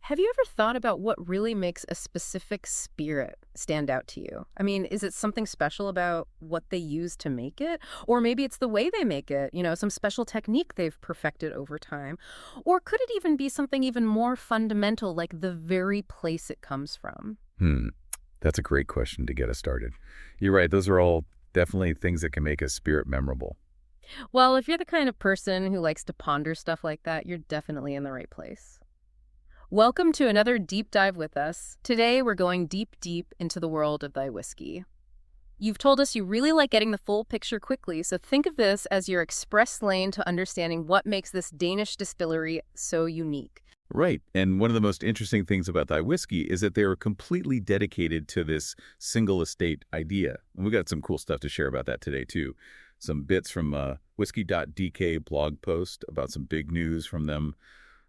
Have you ever thought about what really makes a specific spirit stand out to you? I mean, is it something special about what they use to make it? Or maybe it's the way they make it, some special technique they've perfected over time. Or could it even be something even more fundamental, like the very place it comes from? Hmm, that's a great question to get us started. You're right, those are all definitely things that can make a spirit memorable. Well, if you're the kind of person who likes to ponder stuff like that, you're definitely in the right place. Welcome to another deep dive with us. Today, we're going deep into the world of Thy Whisky. You've told us you really like getting the full picture quickly, so think of this as your express lane to understanding what makes this Danish distillery so unique. Right, and one of the most interesting things about Thy Whisky is that they are completely dedicated to this single estate idea. And we've got some cool stuff to share about that today, too. Some bits from a whiskey.dk blog post about some big news from them.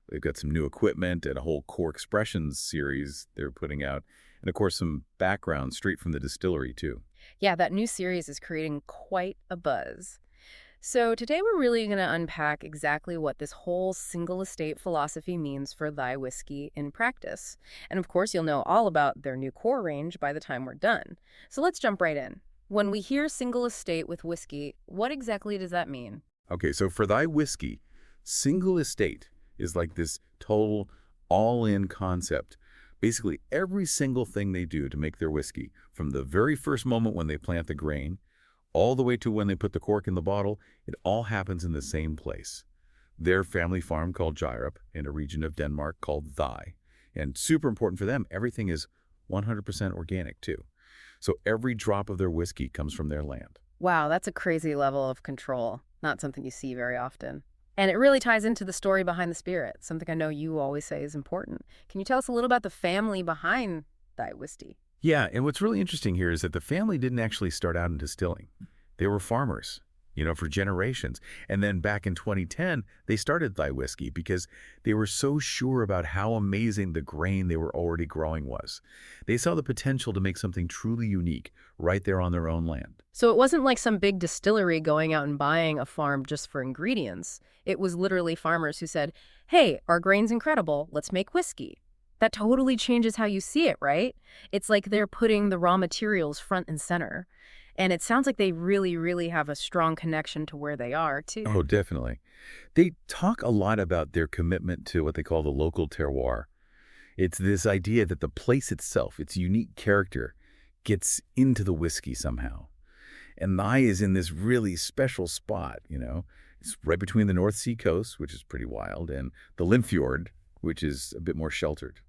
They've got some new equipment and a whole core expressions series they're putting out. And of course, some background straight from the distillery, too. Yeah, that new series is creating quite a buzz. So today we're really going to unpack exactly what this whole single estate philosophy means for Thy Whisky in practice. And of course, you'll know all about their new core range by the time we're done. So let's jump right in. When we hear single estate with whiskey, what exactly does that mean? Okay, so for Thy Whisky, single estate is like this total all-in concept. Basically, every single thing they do to make their whiskey, from the very first moment when they plant the grain, all the way to when they put the cork in the bottle, it all happens in the same place. Their family farm called Gyrup in a region of Denmark called Thy. And super important for them, everything is 100% organic too. So every drop of their whiskey comes from their land. Wow, that's a crazy level of control. Not something you see very often. And it really ties into the story behind the spirit, something I know you always say is important. Can you tell us a little about the family behind Thy Whisky? Yeah, and what's really interesting here is that the family didn't actually start out in distilling. They were farmers, for generations. And then back in 2010, they started Thy Whisky because they were so sure about how amazing the grain they were already growing was. They saw the potential to make something truly unique right there on their own land. So it wasn't like some big distillery going out and buying a farm just for ingredients. It was literally farmers who said, hey, our grain's incredible, let's make whiskey. That totally changes how you see it, right? It's like they're putting the raw materials front and center. And it sounds like they really have a strong connection to where they are, too. Oh, definitely. They talk a lot about their commitment to what they call the local terroir. It's this idea that the place itself, its unique character, gets into the whiskey somehow. And Nye is in this really special spot. It's right between the North Sea coast, which is pretty wild, and the Limfjord, which is a bit more sheltered.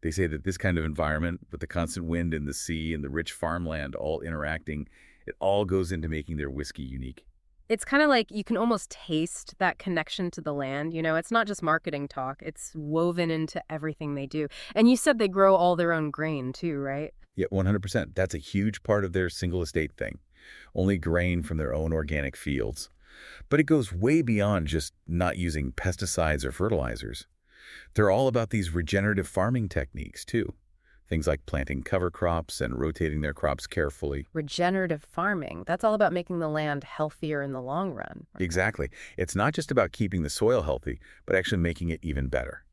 They say that this kind of environment, with the constant wind and the sea and the rich farmland all interacting, it all goes into making their whiskey unique. It's kind of like you can almost taste that connection to the land. It's not just marketing talk. It's woven into everything they do. And you said they grow all their own grain too, right? Yeah, 100%. That's a huge part of their single estate thing. Only grain from their own organic fields. But it goes way beyond just not using pesticides or fertilizers. They're all about these regenerative farming techniques, too. Things like planting cover crops and rotating their crops carefully. Regenerative farming. That's all about making the land healthier in the long run. Exactly. It's not just about keeping the soil healthy, but actually making it even better.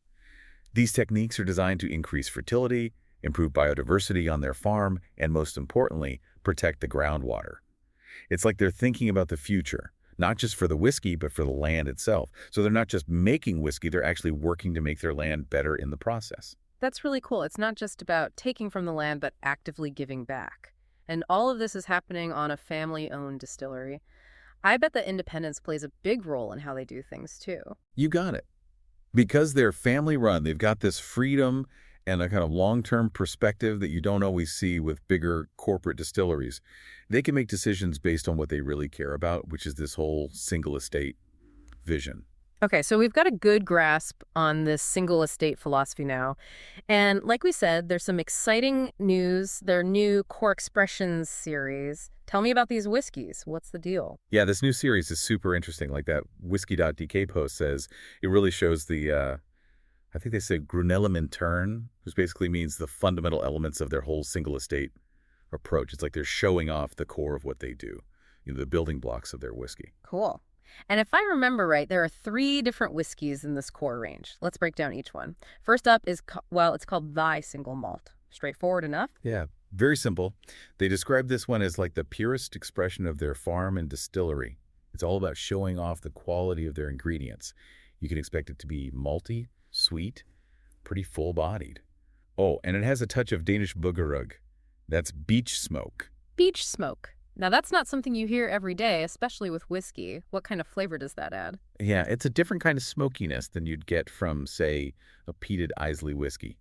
These techniques are designed to increase fertility, improve biodiversity on their farm, and most importantly, protect the groundwater. It's like they're thinking about the future. Not just for the whiskey, but for the land itself. So they're not just making whiskey, they're actually working to make their land better in the process. That's really cool. It's not just about taking from the land, but actively giving back. And all of this is happening on a family-owned distillery. I bet that independence plays a big role in how they do things, too. You got it. Because they're family run, they've got this freedom and a kind of long-term perspective that you don't always see with bigger corporate distilleries. They can make decisions based on what they really care about, which is this whole single estate vision. Okay, so we've got a good grasp on this single estate philosophy now. And like we said, there's some exciting news, their new Core Expressions series. Tell me about these whiskeys. What's the deal? Yeah, this new series is super interesting. Like that whiskey.dk post says, it really shows I think they say Grunelement turn, which basically means the fundamental elements of their whole single estate approach. It's like they're showing off the core of what they do, the building blocks of their whiskey. Cool. And if I remember right, there are 3 different whiskeys in this core range. Let's break down each one. First up is, well, it's called Thy Single Malt. Straightforward enough. Yeah, very simple. They describe this one as like the purest expression of their farm and distillery. It's all about showing off the quality of their ingredients. You can expect it to be malty, sweet, pretty full-bodied. Oh, and it has a touch of Danish boogerug. That's beech smoke. Beech smoke. Now, that's not something you hear every day, especially with whiskey. What kind of flavor does that add? Yeah, it's a different kind of smokiness than you'd get from, say, a peated Islay whiskey.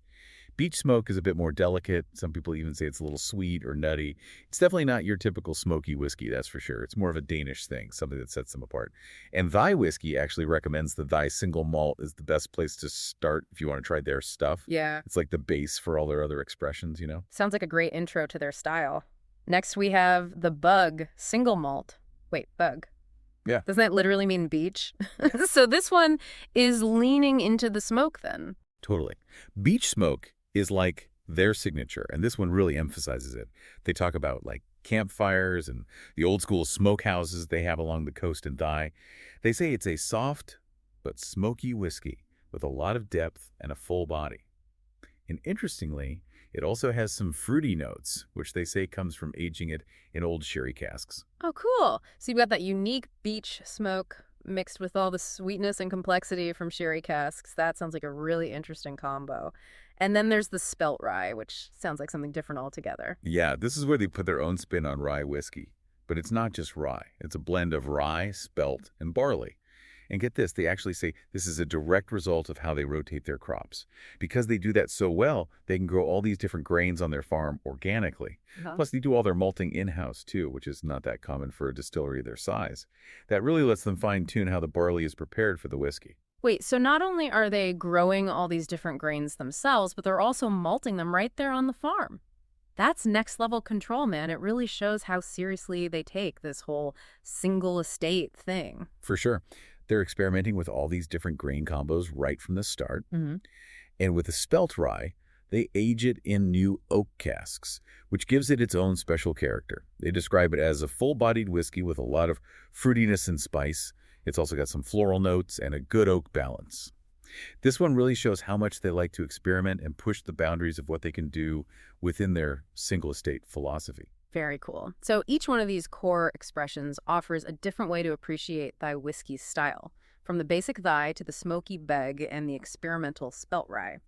Beech smoke is a bit more delicate. Some people even say it's a little sweet or nutty. It's definitely not your typical smoky whiskey, that's for sure. It's more of a Danish thing, something that sets them apart. And Thy Whisky actually recommends that Thy Single Malt is the best place to start if you want to try their stuff. Yeah. It's like the base for all their other expressions, you know? Sounds like a great intro to their style. Next, we have the Bug Single Malt. Wait, bug. Yeah. Doesn't that literally mean beech? So this one is leaning into the smoke then. Totally. Beech smoke is like their signature, and this one really emphasizes it. They talk about like campfires and the old school smokehouses they have along the coast in Thy. They say it's a soft but smoky whiskey with a lot of depth and a full body. And interestingly, it also has some fruity notes, which they say comes from aging it in old sherry casks. Oh, cool. So you've got that unique beech smoke mixed with all the sweetness and complexity from sherry casks. That sounds like a really interesting combo. And then there's the spelt rye, which sounds like something different altogether. Yeah, this is where they put their own spin on rye whiskey. But it's not just rye. It's a blend of rye, spelt, and barley. And get this, they actually say this is a direct result of how they rotate their crops. Because they do that so well, they can grow all these different grains on their farm organically. Plus, they do all their malting in-house, too, which is not that common for a distillery their size. That really lets them fine-tune how the barley is prepared for the whiskey. Wait, so not only are they growing all these different grains themselves, but they're also malting them right there on the farm. That's next level control, man. It really shows how seriously they take this whole single estate thing. For sure. They're experimenting with all these different grain combos right from the start. Mm-hmm. And with the spelt rye, they age it in new oak casks, which gives it its own special character. They describe it as a full-bodied whiskey with a lot of fruitiness and spice. It's also got some floral notes and a good oak balance. This one really shows how much they like to experiment and push the boundaries of what they can do within their single estate philosophy. Very cool. So each one of these core expressions offers a different way to appreciate Thy Whisky's style, from the basic Thy to the smoky beg and the experimental spelt rye.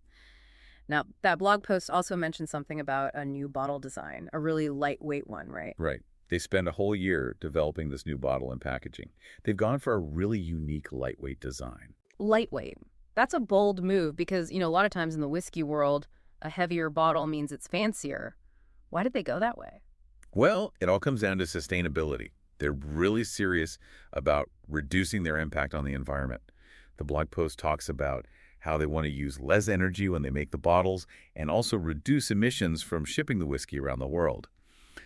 Now, that blog post also mentioned something about a new bottle design, a really lightweight one, right? Right. They spend a whole year developing this new bottle and packaging. They've gone for a really unique lightweight design. Lightweight. That's a bold move because, a lot of times in the whiskey world, a heavier bottle means it's fancier. Why did they go that way? Well, it all comes down to sustainability. They're really serious about reducing their impact on the environment. The blog post talks about how they want to use less energy when they make the bottles and also reduce emissions from shipping the whiskey around the world.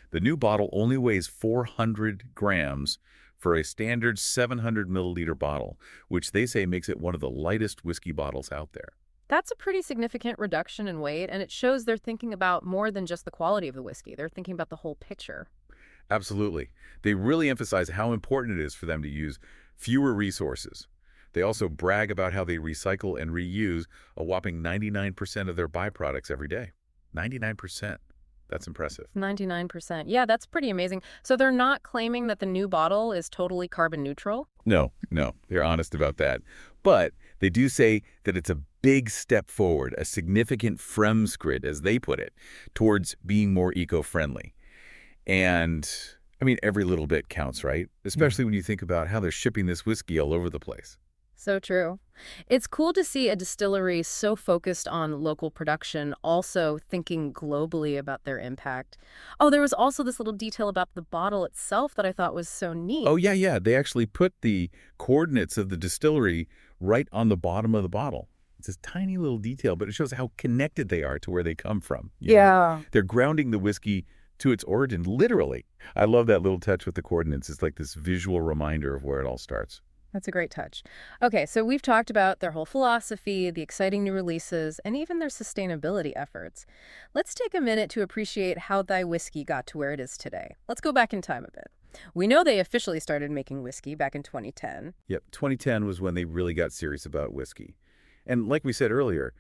The new bottle only weighs 400 grams for a standard 700 milliliter bottle, which they say makes it one of the lightest whiskey bottles out there. That's a pretty significant reduction in weight, and it shows they're thinking about more than just the quality of the whiskey. They're thinking about the whole picture. Absolutely. They really emphasize how important it is for them to use fewer resources. They also brag about how they recycle and reuse a whopping 99% of their byproducts every day. 99%. That's impressive. 99%. Yeah, that's pretty amazing. So they're not claiming that the new bottle is totally carbon neutral? No, they're honest about that. But they do say that it's a big step forward, a significant fremskritt, as they put it, towards being more eco-friendly. And, every little bit counts, right? Especially when you think about how they're shipping this whiskey all over the place. So true. It's cool to see a distillery so focused on local production, also thinking globally about their impact. Oh, there was also this little detail about the bottle itself that I thought was so neat. Oh, yeah. They actually put the coordinates of the distillery right on the bottom of the bottle. It's this tiny little detail, but it shows how connected they are to where they come from. Yeah. They're grounding the whiskey to its origin, literally. I love that little touch with the coordinates. It's like this visual reminder of where it all starts. That's a great touch. Okay, so we've talked about their whole philosophy, the exciting new releases, and even their sustainability efforts. Let's take a minute to appreciate how Thy Whisky got to where it is today. Let's go back in time a bit. We know they officially started making whiskey back in 2010. Yep, 2010 was when they really got serious about whiskey. And like we said earlier,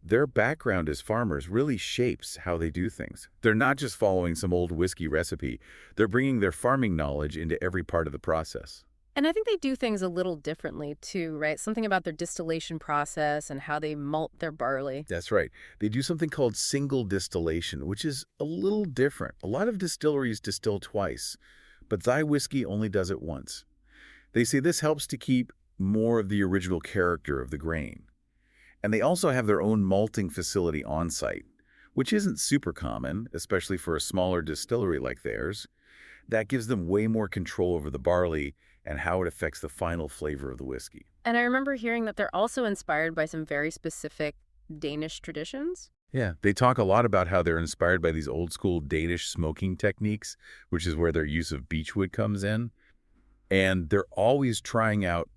their background as farmers really shapes how they do things. They're not just following some old whiskey recipe. They're bringing their farming knowledge into every part of the process. And I think they do things a little differently too, right? Something about their distillation process and how they malt their barley. That's right. They do something called single distillation, which is a little different. A lot of distilleries distill twice, but Thy Whisky only does it once. They say this helps to keep more of the original character of the grain. And they also have their own malting facility on site, which isn't super common, especially for a smaller distillery like theirs. That gives them way more control over the barley and how it affects the final flavor of the whiskey. And I remember hearing that they're also inspired by some very specific Danish traditions. Yeah, they talk a lot about how they're inspired by these old school Danish smoking techniques, which is where their use of beechwood comes in. And they're always trying out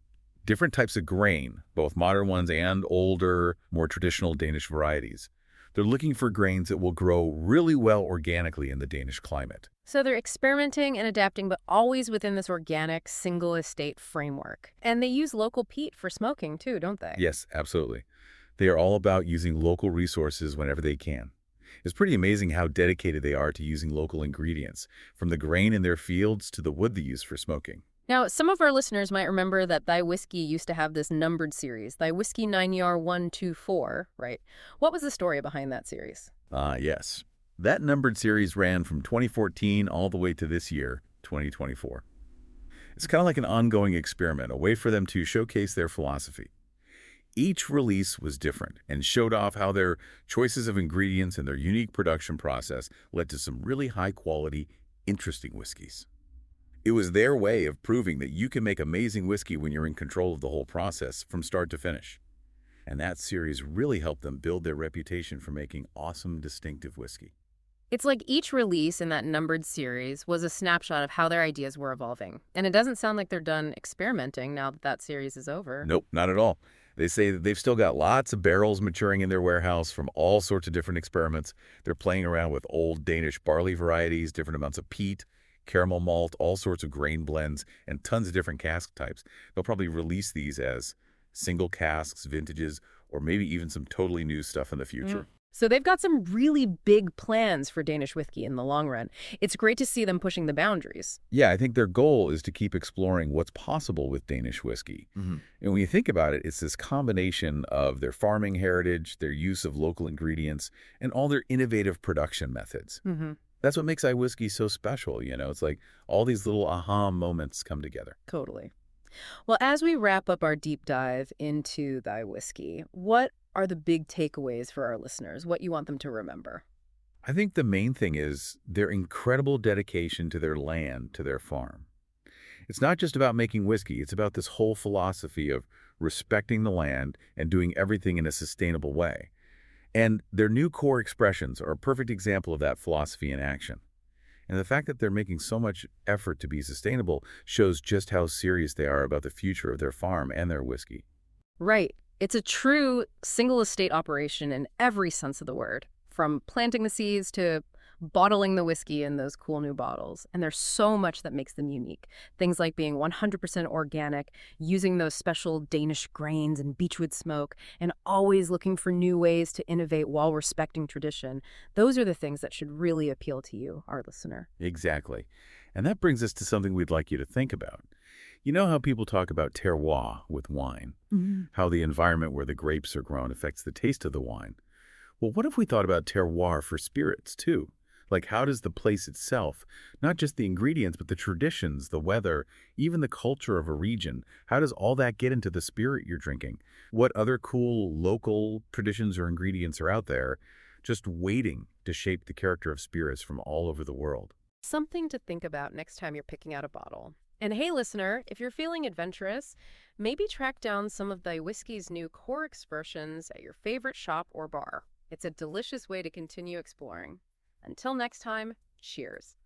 different types of grain, both modern ones and older, more traditional Danish varieties. They're looking for grains that will grow really well organically in the Danish climate. So they're experimenting and adapting, but always within this organic, single estate framework. And they use local peat for smoking too, don't they? Yes, absolutely. They are all about using local resources whenever they can. It's pretty amazing how dedicated they are to using local ingredients, from the grain in their fields to the wood they use for smoking. Now, some of our listeners might remember that Thy Whisky used to have this numbered series, Thy Whisky 9ER 124, right? What was the story behind that series? Yes. That numbered series ran from 2014 all the way to this year, 2024. It's kind of like an ongoing experiment, a way for them to showcase their philosophy. Each release was different and showed off how their choices of ingredients and their unique production process led to some really high-quality, interesting whiskeys. It was their way of proving that you can make amazing whiskey when you're in control of the whole process from start to finish. And that series really helped them build their reputation for making awesome, distinctive whiskey. It's like each release in that numbered series was a snapshot of how their ideas were evolving. And it doesn't sound like they're done experimenting now that that series is over. Nope, not at all. They say that they've still got lots of barrels maturing in their warehouse from all sorts of different experiments. They're playing around with old Danish barley varieties, different amounts of peat, caramel malt, all sorts of grain blends, and tons of different cask types. They'll probably release these as single casks, vintages, or maybe even some totally new stuff in the future. So they've got some really big plans for Danish whiskey in the long run. It's great to see them pushing the boundaries. Yeah, I think their goal is to keep exploring what's possible with Danish whiskey. And when you think about it, it's this combination of their farming heritage, their use of local ingredients, and all their innovative production methods. That's what makes Thy Whisky so special, you know? It's like all these little aha moments come together. Totally. Well, as we wrap up our deep dive into Thy Whisky, what are the big takeaways for our listeners? What you want them to remember? I think the main thing is their incredible dedication to their land, to their farm. It's not just about making whiskey. It's about this whole philosophy of respecting the land and doing everything in a sustainable way. And their new core expressions are a perfect example of that philosophy in action. And the fact that they're making so much effort to be sustainable shows just how serious they are about the future of their farm and their whiskey. Right. It's a true single estate operation in every sense of the word, from planting the seeds to bottling the whiskey in those cool new bottles. And there's so much that makes them unique. Things like being 100% organic, using those special Danish grains and beechwood smoke, and always looking for new ways to innovate while respecting tradition. Those are the things that should really appeal to you, our listener. Exactly. And that brings us to something we'd like you to think about. You know how people talk about terroir with wine, how the environment where the grapes are grown affects the taste of the wine. Well, what if we thought about terroir for spirits, too? Like, how does the place itself, not just the ingredients, but the traditions, the weather, even the culture of a region, how does all that get into the spirit you're drinking? What other cool local traditions or ingredients are out there just waiting to shape the character of spirits from all over the world? Something to think about next time you're picking out a bottle. And hey, listener, if you're feeling adventurous, maybe track down some of Thy Whisky's new core expressions at your favorite shop or bar. It's a delicious way to continue exploring. Until next time, cheers.